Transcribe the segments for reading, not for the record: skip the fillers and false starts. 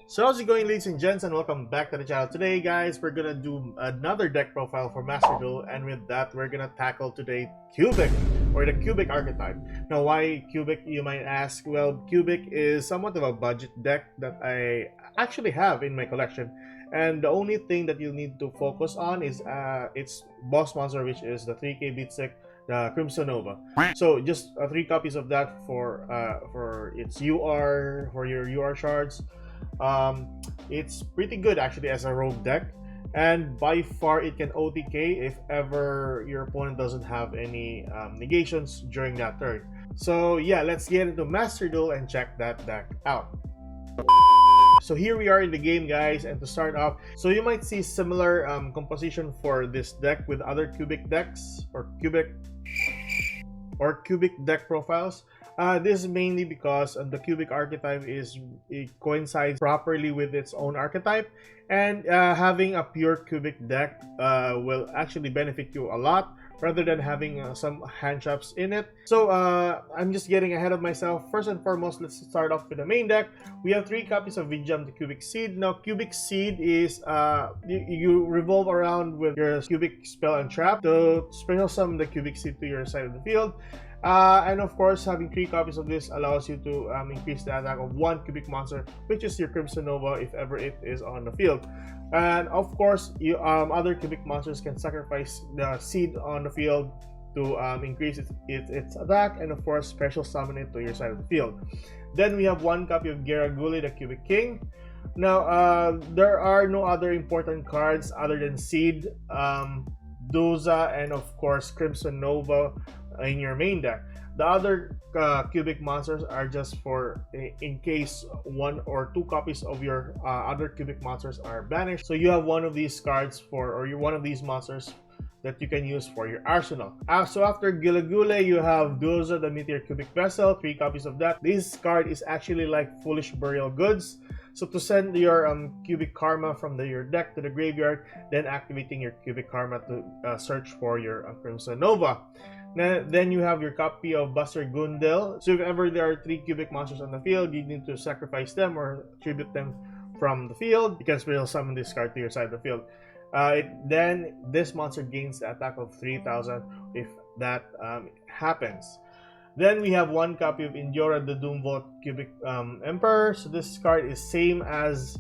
So how's it going, ladies and gents, and welcome back to the channel. Today, guys, we're gonna do another deck profile for Master Duel, and with that, we're gonna tackle today Cubic, or the Cubic archetype. Now, why Cubic, you might ask? Well, Cubic is somewhat of a budget deck that I actually have in my collection, and the only thing that you need to focus on is its boss monster, which is the 3K Beatsick, the Crimson Nova. So just 3 copies of that for its UR, for your UR shards. It's pretty good actually as a rogue deck, and by far it can OTK if ever your opponent doesn't have any negations during that turn. So yeah, let's get into Master Duel and check that deck out. So here we are in the game, guys, and to start off, so you might see similar composition for this deck with other cubic decks or cubic deck profiles. This is mainly because the cubic archetype it coincides properly with its own archetype, and having a pure cubic deck will actually benefit you a lot rather than having some hand traps in it. So I'm just getting ahead of myself. First and foremost, let's start off with the main deck. We have 3 copies of Vijam, the Cubic Seed. Now, Cubic Seed is you revolve around with your cubic spell and trap to special summon the Cubic Seed to your side of the field. And of course, having 3 copies of this allows you to increase the attack of 1 cubic monster, which is your Crimson Nova if ever it is on the field. And of course, you other cubic monsters can sacrifice the seed on the field to increase its attack, and of course, special summon it to your side of the field. Then we have 1 copy of Geraguli, the Cubic King. Now, there are no other important cards other than Seed, Doza, and of course, Crimson Nova in your main deck. The other cubic monsters are just for in case 1 or 2 copies of your other cubic monsters are banished. So you have one of these cards one of these monsters that you can use for your arsenal. So after Gilagule, you have Doza, the Meteor Cubic Vessel, 3 copies of that. This card is actually like Foolish Burial Goods. So to send your cubic karma from your deck to the graveyard, then activating your cubic karma to search for your Crimson Nova. Then you have your copy of Buster Gundel. So if ever there are 3 cubic monsters on the field, you need to sacrifice them or tribute them from the field. You can still summon this card to your side of the field. Then this monster gains the attack of 3,000 if that happens. Then we have 1 copy of Indiora, the Doomvault Cubic Emperor. So this card is same as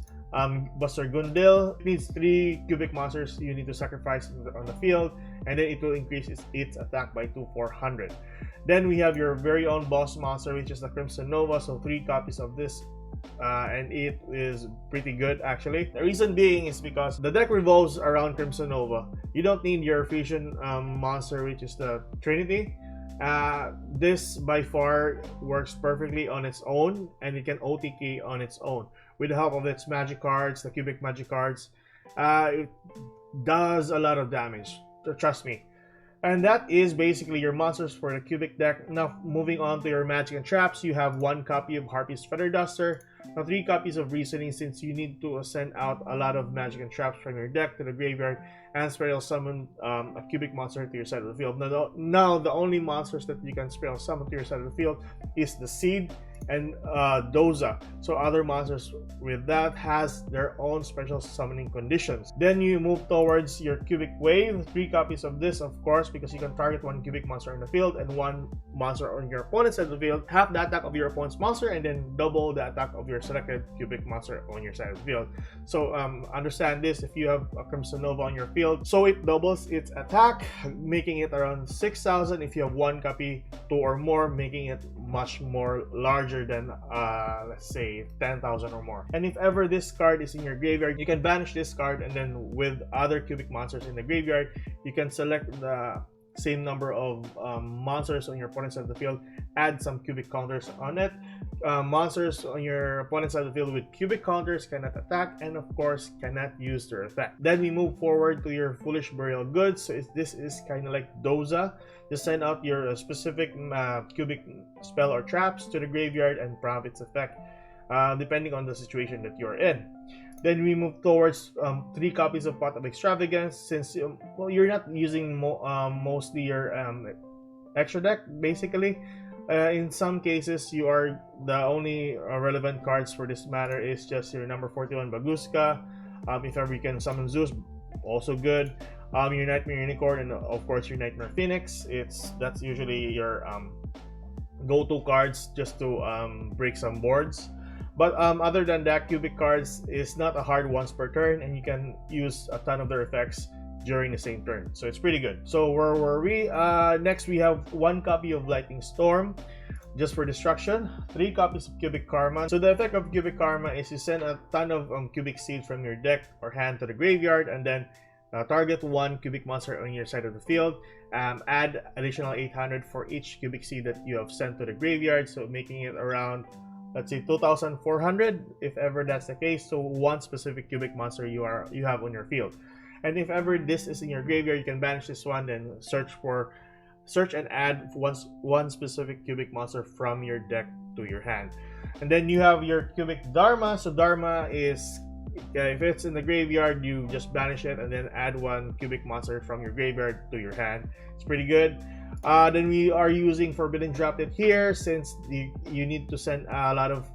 Buster Gundil. It needs 3 cubic monsters you need to sacrifice on the field, and then it will increase its attack by 400. Then we have your very own boss monster, which is the Crimson Nova. So 3 copies of this, and it is pretty good actually. The reason being is because the deck revolves around Crimson Nova. You don't need your fusion monster, which is the Trinity. This by far works perfectly on its own, and it can OTK on its own with the help of its magic cards, the cubic magic cards. It does a lot of damage, trust me. And that is basically your monsters for the cubic deck. Now moving on to your magic and traps, you have 1 copy of Harpy's Feather Duster. Now 3 copies of Reasoning, since you need to send out a lot of magic and traps from your deck to the graveyard and spell summon a cubic monster to your side of the field. Now the only monsters that you can spell summon to your side of the field is the Seed and Doza. So other monsters with that has their own special summoning conditions. Then you move towards your cubic wave. 3 copies of this, of course, because you can target 1 cubic monster in the field and 1 monster on your opponent's side of the field. Half the attack of your opponent's monster, and then double the attack of your selected cubic monster on your side of the field. So understand this: if you have a Crimson Nova on your field, so it doubles its attack, making it around 6,000. If you have 1 copy, 2 or more, making it much more larger than let's say 10,000 or more. And if ever this card is in your graveyard, you can banish this card, and then with other cubic monsters in the graveyard, you can select the same number of monsters on your opponent's side of the field, add some cubic counters on it. Monsters on your opponent's side of the field with cubic counters cannot attack, and of course cannot use their effect. Then we move forward to your Foolish Burial Goods. So this is kind of like Doza. Just send out your specific cubic spell or traps to the graveyard and prompt its effect, depending on the situation that you're in. Then we move towards 3 copies of Pot of Extravagance, since well, you're not using mostly your extra deck basically. In some cases, you are the only relevant cards for this matter is just your number 41 Baguska. If ever you can summon Zeus, also good. Your Nightmare Unicorn, and of course your Nightmare Phoenix. That's usually your go-to cards just to break some boards. But other than that, cubic cards is not a hard once per turn, and you can use a ton of their effects during the same turn, so it's pretty good. So where were we? Next we have 1 copy of Lightning Storm just for destruction, 3 copies of Cubic Karma. So the effect of Cubic Karma is you send a ton of cubic seeds from your deck or hand to the graveyard, and then target 1 cubic monster on your side of the field. Add additional 800 for each cubic seed that you have sent to the graveyard, so making it around, let's say, 2,400 if ever that's the case. So 1 specific cubic monster you have on your field. And if ever this is in your graveyard, you can banish this one, then search and add one specific cubic monster from your deck to your hand. And then you have your cubic Dharma. So Dharma is, if it's in the graveyard, you just banish it and then add 1 cubic monster from your graveyard to your hand. It's pretty good. Then we are using Forbidden Droplet here, since you need to send a lot of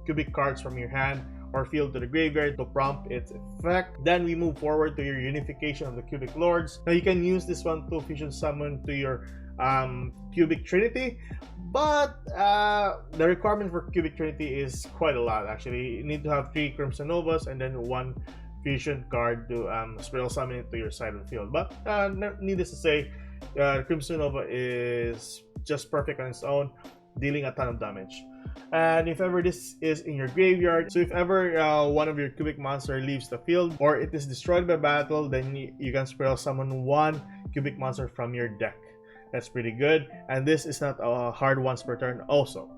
cubic cards from your hand or field to the graveyard to prompt its effect. Then we move forward to your Unification of the Cubic Lords. Now you can use this one to fusion summon to your Cubic Trinity, but the requirement for Cubic Trinity is quite a lot actually. You need to have 3 Crimson Novas and then 1 fusion card to spell summon it to your side of the field. But needless to say, Crimson Nova is just perfect on its own, dealing a ton of damage. And if ever this is in your graveyard, so if ever one of your cubic monster leaves the field or it is destroyed by battle, then you can spell summon 1 cubic monster from your deck. That's pretty good, and this is not a hard once per turn also.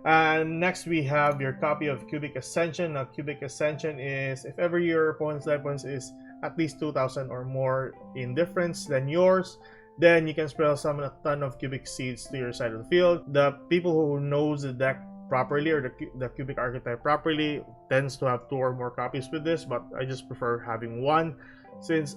And next we have your copy of Cubic Ascension. Now Cubic Ascension is if ever your opponent's life points is at least 2,000 or more in difference than yours, then you can spell summon a ton of cubic seeds to your side of the field. The people who knows the deck properly or the cubic archetype properly tends to have 2 or more copies with this, but I just prefer having 1 since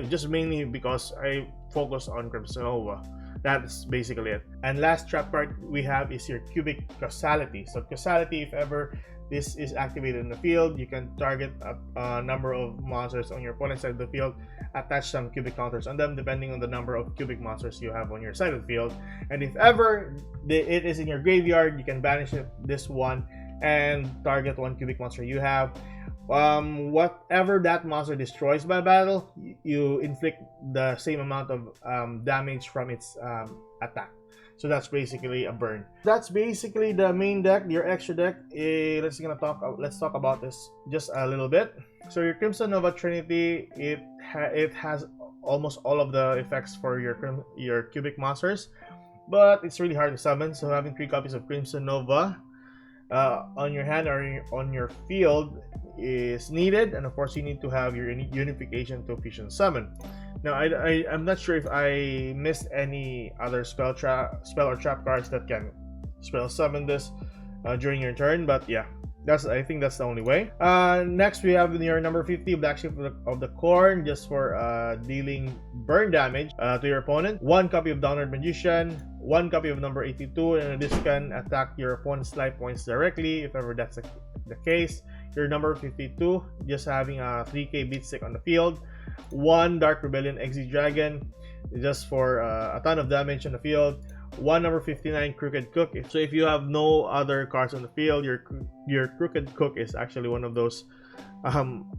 just mainly because I focus on Crimson Nova. That's basically it. And last trap card we have is your Cubic Causality. So Causality, if ever this is activated in the field, you can target a number of monsters on your opponent's side of the field, attach some cubic counters on them depending on the number of cubic monsters you have on your side of the field. And if ever it is in your graveyard, you can banish this one and target 1 cubic monster you have. Whatever that monster destroys by battle, you inflict the same amount of damage from its attack. So that's basically a burn. That's basically the main deck, your extra deck. Let's talk about this just a little bit. So your Crimson Nova Trinity, it has almost all of the effects for your cubic monsters, but it's really hard to summon. So having 3 copies of Crimson Nova on your hand or on your field is needed, and of course you need to have your Unification to fusion summon. Now I'm not sure if I missed any other spell or trap cards that can spell summon this during your turn, but yeah, I think that's the only way. Next we have your number 50 Black Sheep of the Corn, just for dealing burn damage to your opponent. 1 copy of Downward Magician, 1 copy of number 82, and this can attack your opponent's life points directly if ever that's the case. Your number 52, just having a 3k beatstick on the field. 1 Dark Rebellion Exi Dragon, just for a ton of damage on the field. 1 number 59 Crooked Cook. So if you have no other cards on the field, your Crooked Cook is actually one of those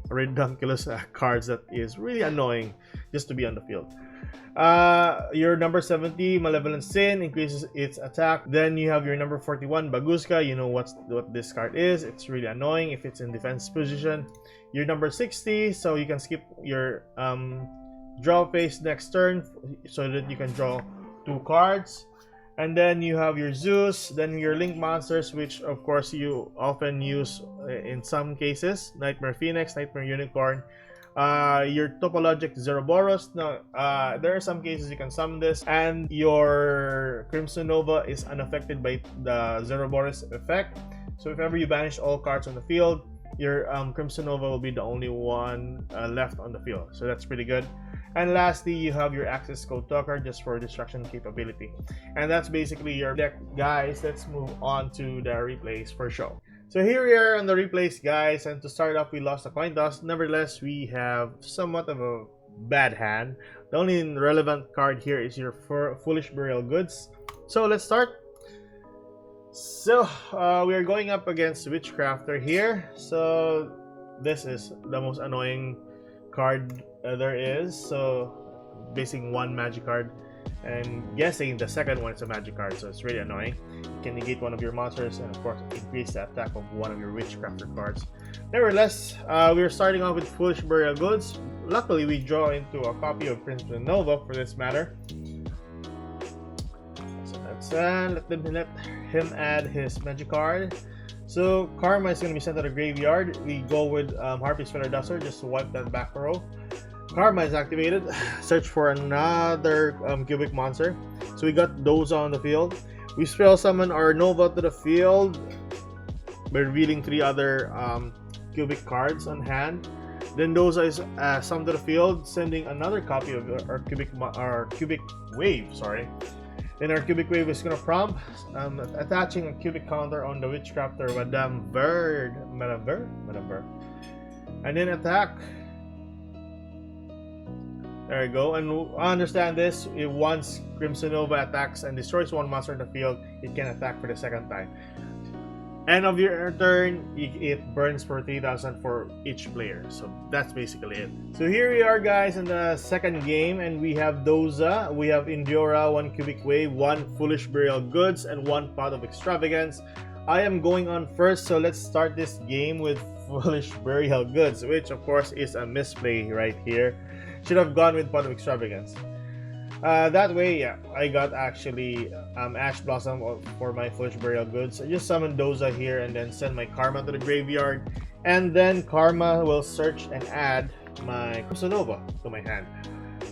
redunculous cards that is really annoying just to be on the field. Your number 70 Malevolent Sin increases its attack. Then you have your number 41 Baguska. You know what this card is. It's really annoying if it's in defense position. Your number 60, so you can skip your draw phase next turn so that you can draw 2 cards. And then you have your Zeus, then your Link monsters, which of course you often use in some cases. Nightmare Phoenix, Nightmare Unicorn, your Topologic Zeroboros. Now there are some cases you can summon this, and your Crimson Nova is unaffected by the Zeroboros effect. So if ever you banish all cards on the field, your Crimson Nova will be the only one left on the field. So that's pretty good. And lastly, you have your access code talker just for destruction capability. And that's basically your deck, guys. Let's move on to the replays for show. So here we are on the replays, guys, and to start off, we lost a coin toss. Nevertheless, we have somewhat of a bad hand. The only relevant card here is your Foolish Burial Goods. So let's start. So we are going up against Witchcrafter here. So this is the most annoying card there is. So basing one magic card and guessing the second one is a magic card, so it's really annoying. You can negate one of your monsters and of course increase the attack of one of your Witchcrafter cards. Nevertheless, we are starting off with Foolish Burial Goods. Luckily, we draw into a copy of Crimson Nova for this matter. So let's let him add his magic card. So Karma is going to be sent to the graveyard. We go with Harpy's Feather Duster just to wipe that back row. Karma is activated. Search for another cubic monster. So we got Doza on the field. We spell summon our Nova to the field by revealing 3 other cubic cards on hand. Then Doza is summoned to the field, sending another copy of our cubic wave. Sorry. Then our cubic wave is gonna prompt attaching a cubic counter on the Witchcrafter Madame Bird, and then attack. There you go. And understand this: if once Crimson Nova attacks and destroys one monster in the field, it can attack for the second time. End of your turn, it burns for 3,000 for each player. So that's basically it. So here we are, guys, in the second game, and we have Doza, we have Indora, 1 cubic wave, 1 Foolish Burial Goods, and 1 Pot of Extravagance. I am going on first, so let's start this game with Foolish Burial Goods, which of course is a misplay right here. Should have gone with Pot of Extravagance. That way, yeah, I got actually Ash Blossom for my Foolish Burial Goods. I just summon Doza here and then send my Karma to the graveyard. And then Karma will search and add my Crimson Nova to my hand.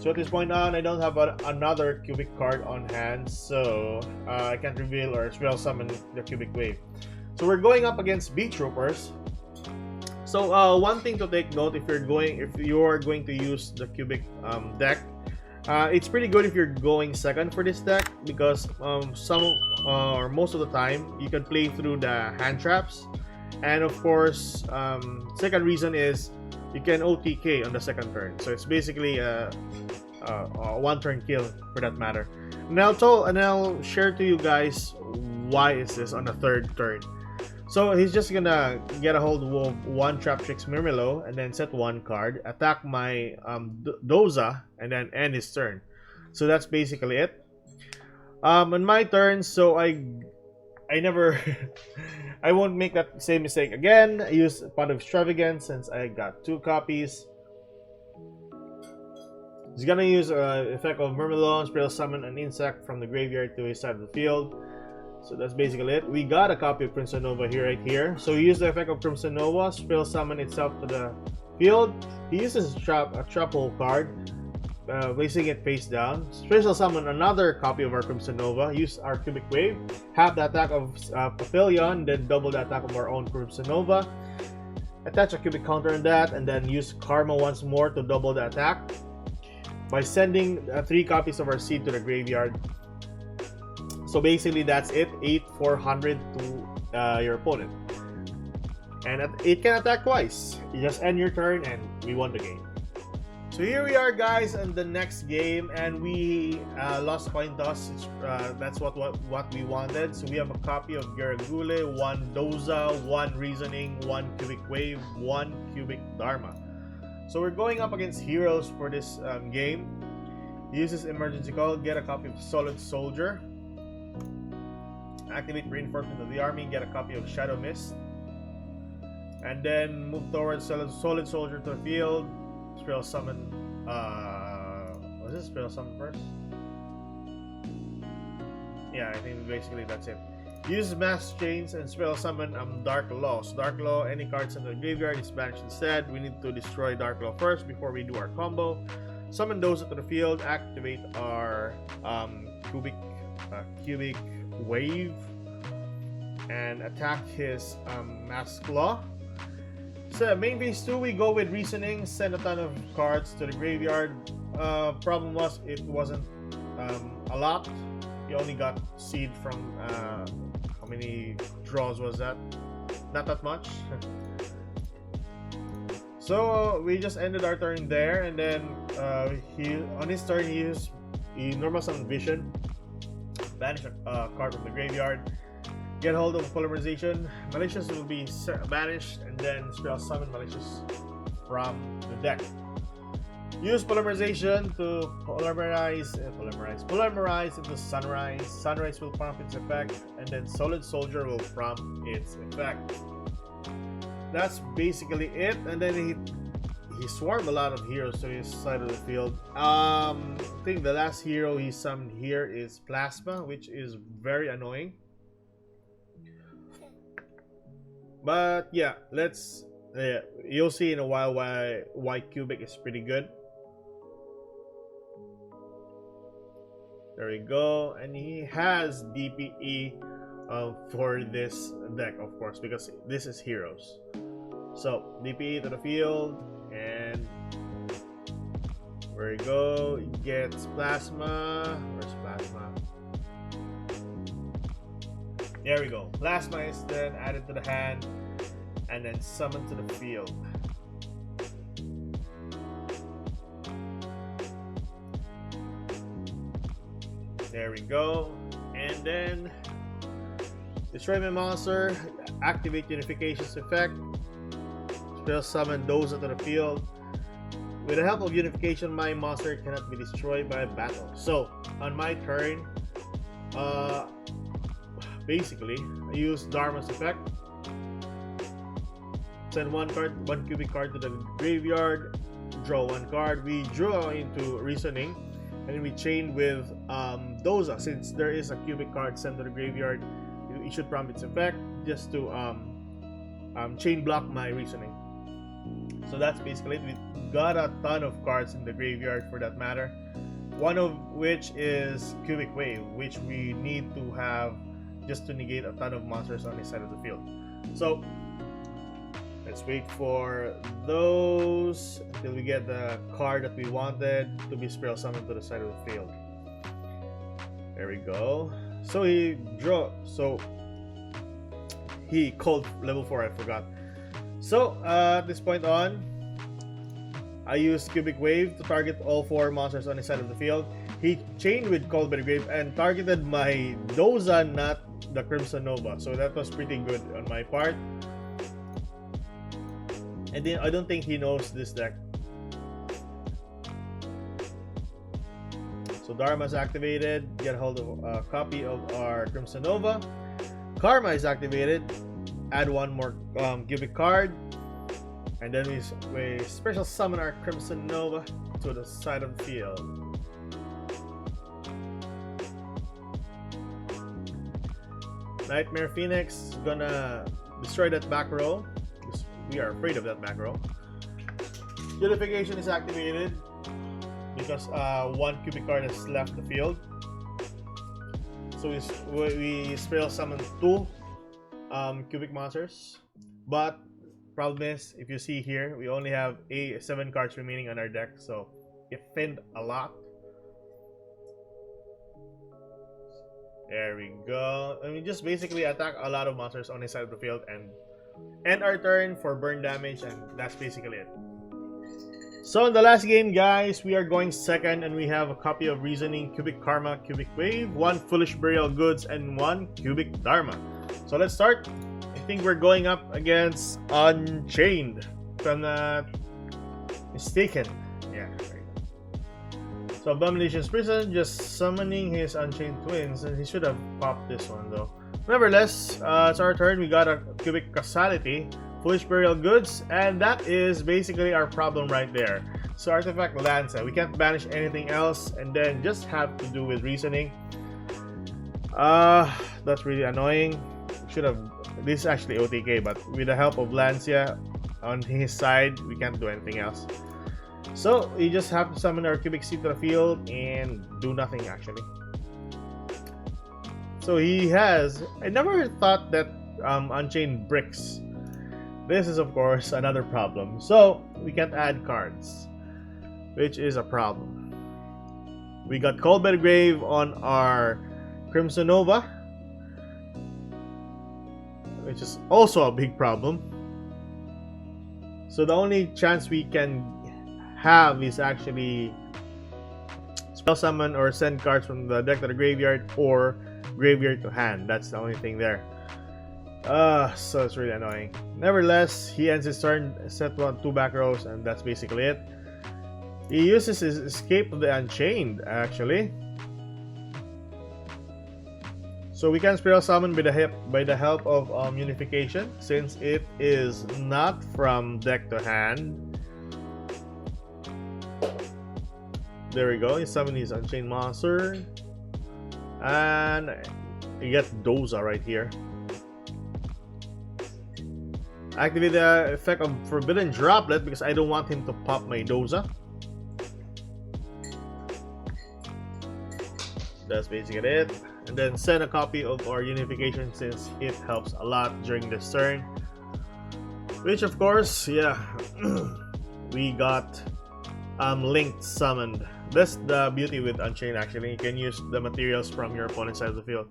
So at this point on, I don't have another cubic card on hand, so I can't reveal or spell summon the cubic wave. So we're going up against Beetroopers. So one thing to take note if you are going to use the cubic deck. It's pretty good if you're going second for this deck because or most of the time you can play through the hand traps, and of course second reason is you can OTK on the second turn, so it's basically a one turn kill for that matter. And I'll share to you guys why is this on the third turn. So he's just gonna get a hold of 1 Traptrix Murmillo and then set 1 card, attack my Doza, and then end his turn. So that's basically it. On my turn, so I never I won't make that same mistake again. I use Pot of Extravagance since I got 2 copies. He's gonna use effect of Murmillo, spell summon an insect from the graveyard to his side of the field. So that's basically it. We got a copy of Crimson Nova here, right here. So we use the effect of Crimson Nova, spell summon itself to the field. He uses a trap hole card, placing it face down. Special summon another copy of our Crimson Nova. Use our cubic wave, half the attack of Papillion, then double the attack of our own Crimson Nova. Attach a cubic counter on that, and then use Karma once more to double the attack by sending 3 copies of our seed to the graveyard. So basically that's it, 8,400 to your opponent. And it can attack twice. You just end your turn and we won the game. So here we are, guys, in the next game, and we lost coin toss. That's what we wanted. So we have a copy of Garagule, 1 Doza, 1 Reasoning, 1 Cubic Wave, 1 Cubic Dharma. So we're going up against heroes for this game. He uses Emergency Call, get a copy of Solid Soldier. Activate Reinforcement of the Army, get a copy of Shadow Mist, and then move towards Solid Soldier to the field. Spell summon. Was this spell summon first? Yeah, I think basically that's it. Use Mass Chains and spell summon Dark Law. So Dark Law, any cards in the graveyard is banished instead. We need to destroy Dark Law first before we do our combo. Summon those to the field. Activate our cubic wave and attack his Mask Claw. So main phase 2, we go with reasoning, send a ton of cards to the graveyard. Problem was it wasn't a lot. You only got seed from how many draws was that? Not that much. So we just ended our turn there, and then on his turn he normal summon Vision, banish a card from the graveyard, get hold of Polymerization. Malicious will be banished, and then spell summon Malicious from the deck. Use Polymerization to polymerize into Sunrise. Sunrise will prompt its effect, and then Solid Soldier will prompt its effect. That's basically it. And then he swarmed a lot of heroes to his side of the field. I think the last hero he summoned here is Plasma, which is very annoying. But yeah, you'll see in a while why Cubic is pretty good. There we go, and he has DPE for this deck, of course, because this is heroes. So DPE to the field, and there we go. He gets Plasma. Where's Plasma? There we go. Plasma is then added to the hand, and then summoned to the field. There we go, and then destroy my monster, activate Unification's effect, spell summon those into the field. With the help of Unification, my monster cannot be destroyed by battle. So on my turn, basically I use Dharma's effect, send one cubic card to the graveyard, draw one card. We draw into Reasoning, and then we chain with Doza. Since there is a cubic card sent to the graveyard, it should prompt its effect just to chain block my Reasoning. So that's basically it. We got a ton of cards in the graveyard for that matter. One of which is Cubic Wave, which we need to have just to negate a ton of monsters on this side of the field. So let's wait for those until we get the card that we wanted to be spell summoned to the side of the field. There we go. So he called level 4, I forgot. So at this point on, I used Cubic Wave to target all 4 monsters on his side of the field. He chained with Called by the Grave and targeted my Doza, not the Crimson Nova. So that was pretty good on my part. And then I don't think he knows this deck. So Dharma is activated. Get a hold of a copy of our Crimson Nova. Karma is activated. Add one more Cubic card. And then we special summon our Crimson Nova to the side of the field. Nightmare Phoenix is gonna destroy that back row. We are afraid of that back row. Unification is activated because one Cubic card has left the field. So we spell summon 2 Cubic monsters. But problem is, if you see here, we only have 7 cards remaining on our deck, so it thinned a lot. There we go. I mean, just basically attack a lot of monsters on this side of the field and end our turn for burn damage, and that's basically it. So in the last game, guys, we are going second, and we have a copy of Reasoning, Cubic Karma, Cubic Wave, 1 Foolish Burial Goods, and 1 Cubic Dharma. So let's start. I think we're going up against Unchained, if I'm not mistaken. Yeah. So Abomination's Prison, just summoning his Unchained Twins, and he should have popped this one though. Nevertheless, it's our turn. We got a Cubic Causality, Foolish Burial Goods, and that is basically our problem right there. So Artifact Lanza, we can't banish anything else, and then just have to do with Reasoning. That's really annoying. Should have. This is actually OTK, but with the help of Lancia on his side, we can't do anything else. So we just have to summon our Cubic Seed to the field and do nothing actually. So he has. I never thought that Unchained bricks this is of course another problem. So we can't add cards, which is a problem. We got Called by the Grave on our Crimson Nova, which is also a big problem. So the only chance we can have is actually spell summon or send cards from the deck to the graveyard or graveyard to hand. That's the only thing there. So it's really annoying. Nevertheless, he ends his turn, set 2 back rows, and that's basically it. He uses his Escape of the Unchained, actually. So we can spell summon by the help of Unification, since it is not from deck to hand. There we go. He summons his Unchained monster, and you get Doza right here. Activate the effect of Forbidden Droplet because I don't want him to pop my Doza. That's basically it. And then send a copy of our Unification since it helps a lot during this turn. Which of course, yeah, we got Linked summoned. That's the beauty with Unchained actually. You can use the materials from your opponent's side of the field.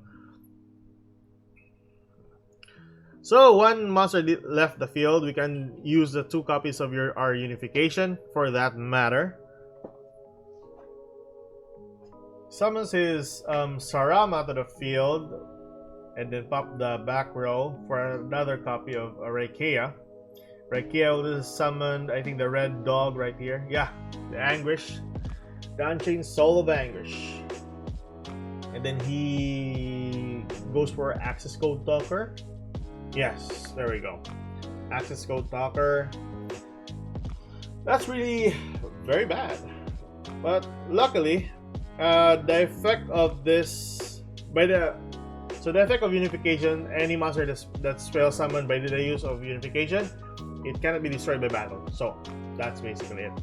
So one monster left the field. We can use the 2 copies of our Unification for that matter. Summons his Sarama to the field, and then pop the back row for another copy of Raikea. Raikea will summon, I think, the red dog right here. Yeah, the Anguish. The Unchained Soul of Anguish. And then he goes for Access Code Talker. Yes, there we go. Access Code Talker. That's really very bad. But luckily, the effect of this the effect of Unification, any monster that's spell summoned by the use of Unification, it cannot be destroyed by battle. So that's basically it.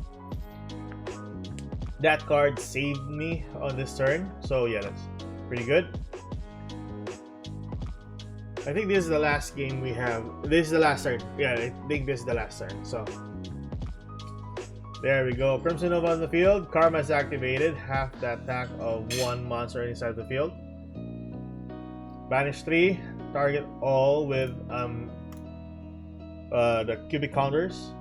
That card saved me on this turn, so yeah, that's pretty good. I think this is the last game we have. This is the last turn. Yeah, I think this is the last turn. So there we go. Crimson Nova on the field. Karma is activated. Half the attack of 1 monster inside the field. Banish 3. Target all with the cubic counters.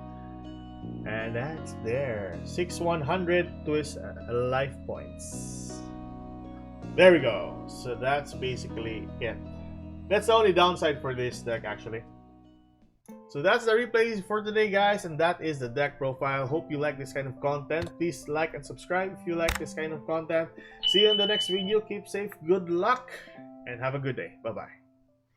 And that's there. 6/100 to his life points. There we go. So that's basically it. That's the only downside for this deck actually. So that's the replays for today, guys, and that is the deck profile. Hope you like this kind of content. Please like and subscribe if you like this kind of content. See you in the next video. Keep safe, good luck, and have a good day. Bye-bye.